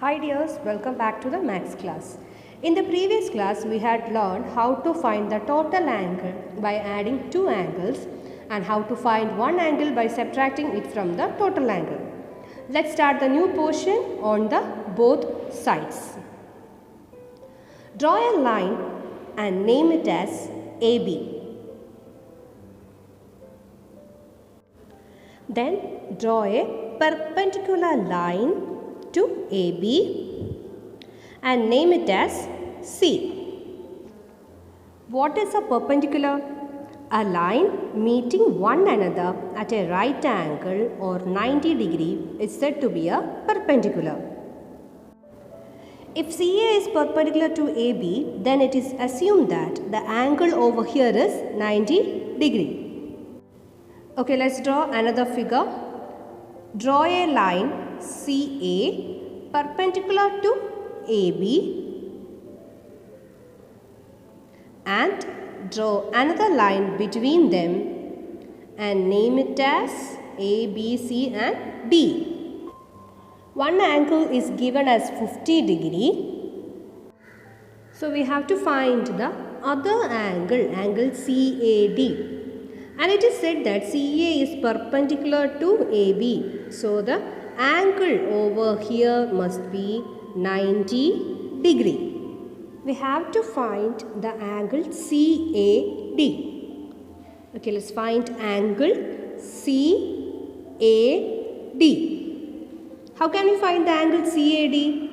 Hi dears, welcome back to the maths class. In the previous class, we had learned how to find the total angle by adding two angles and how to find one angle by subtracting it from the total angle. Let's start the new portion on the both sides. Draw a line and name it as AB. Then draw a perpendicular line to AB and name it as C. What is a perpendicular? A line meeting one another at a right angle or 90 degree is said to be a perpendicular. If CA is perpendicular to AB, then it is assumed that the angle over here is 90 degree. Okay, let's draw another figure. Draw a line CA perpendicular to AB and draw another line between them and name it as A, B, C and D. One angle is given as 50 degree. So we have to find the other angle, angle CAD. And it is said that CA is perpendicular to AB. So the angle over here must be 90 degree. We have to find the angle CAD. Okay, let's find angle CAD. How can we find the angle CAD?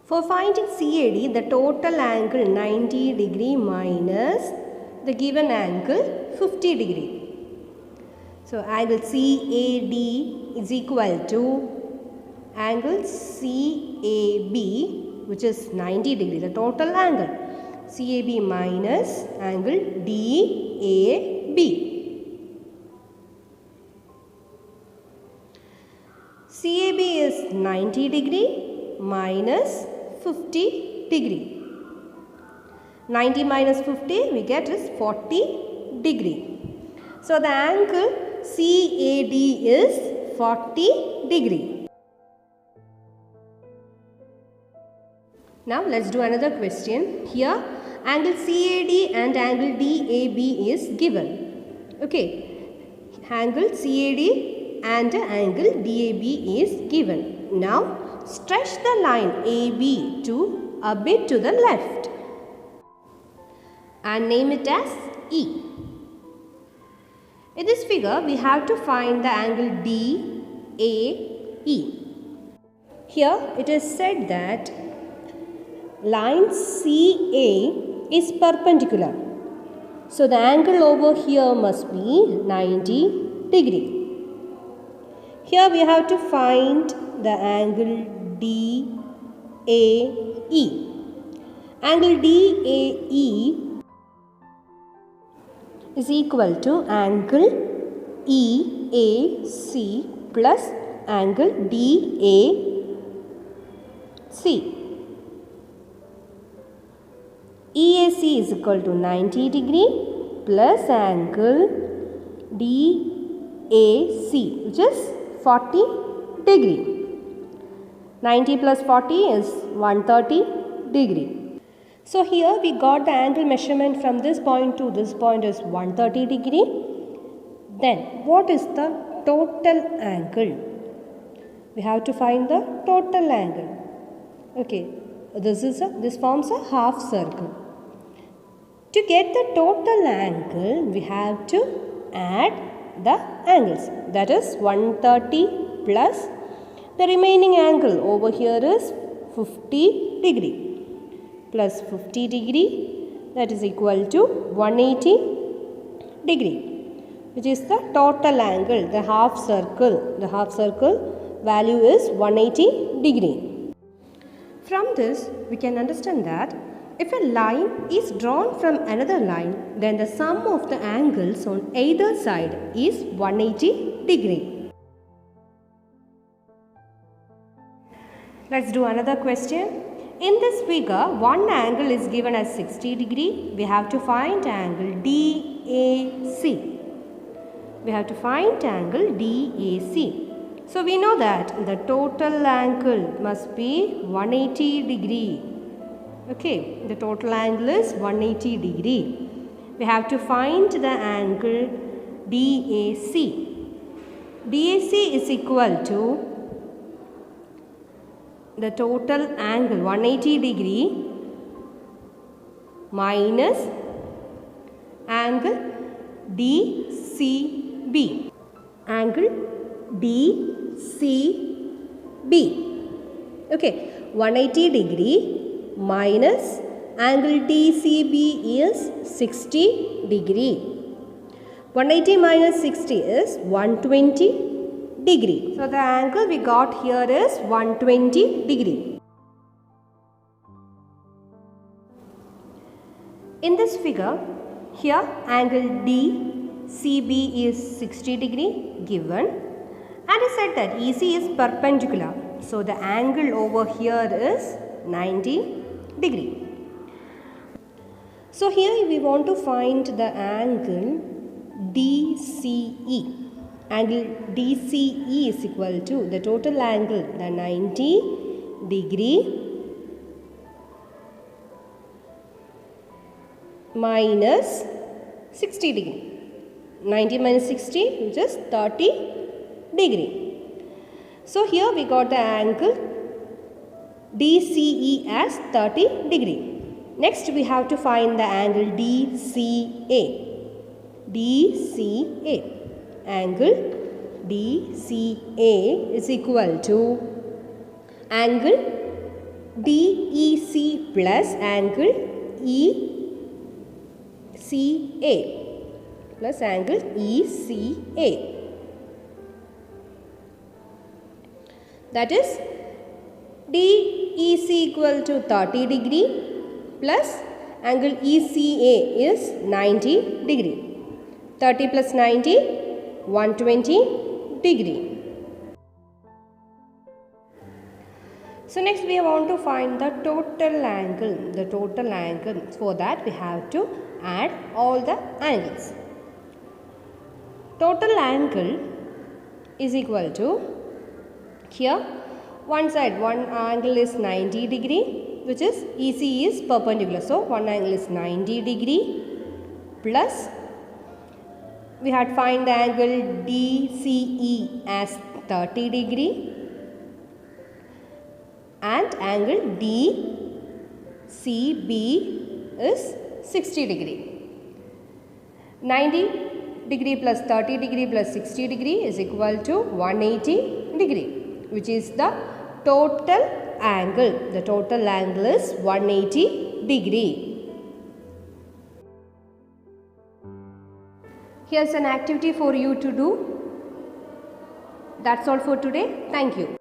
For finding CAD, the total angle 90 degree minus the given angle 50 degree. So angle CAD is equal to angle CAB, which is 90 degree, the total angle. CAB minus angle DAB. CAB is 90 degree minus 50 degree. 90 minus 50 we get is 40 degree. So the angle CAD is 40 degree. Now let's do another question. Here angle CAD and angle DAB is given. Okay, angle CAD and angle DAB is given. Now stretch the line AB to a bit to the left and name it as E. In this figure, we have to find the angle DAE. Here it is said that line CA is perpendicular. So the angle over here must be 90 degree. Here we have to find the angle DAE. Angle DAE is equal to angle EAC plus angle DAC. EAC is equal to 90 degree plus angle DAC, which is 40 degree. 90 plus 40 is 130 degree. So here we got the angle measurement from this point to this point is 130 degree. Then what is the total angle? We have to find the total angle. Okay, this forms a half circle. To get the total angle, we have to add the angles. That is 130 plus the remaining angle over here is 50 degree. Plus 50 degree, that is equal to 180 degree, which is the total angle, the half circle. The half circle value is 180 degree. From this, we can understand that if a line is drawn from another line, then the sum of the angles on either side is 180 degree. Let's do another question. In this figure, one angle is given as 60 degree. We have to find angle DAC. We have to find angle DAC. So we know that the total angle must be 180 degree. Okay, the total angle is 180 degree. We have to find the angle DAC. DAC is equal to the total angle 180 degree minus angle DCB. Angle DCB. Okay, 180 degree minus angle DCB is 60 degree. 180 minus 60 is 120 degree. So the angle we got here is 120 degree. In this figure, here angle DCB is 60 degree given, and I said that EC is perpendicular. So the angle over here is 90 degree. So here we want to find the angle DCE. Angle DCE is equal to the total angle, the 90 degree minus 60 degree. 90 minus 60 which is 30 degree. So here we got the angle DCE as 30 degree. Next we have to find the angle DCA. DCA. Angle DCA is equal to angle DEC plus angle ECA plus angle ECA. That is DEC equal to 30 degree plus angle ECA is 90 degree. 30 plus 90, 120 degree. So next we want to find the total angle. The total angle. For that we have to add all the angles. Total angle is equal to, here one side, one angle is 90 degree, which is EC is perpendicular. So one angle is 90 degree plus we had find the angle DCE as 30 degree and angle DCB is 60 degree. 90 degree plus 30 degree plus 60 degree is equal to 180 degree, which is the total angle. The total angle is 180 degree. Here's an activity for you to do. That's all for today. Thank you.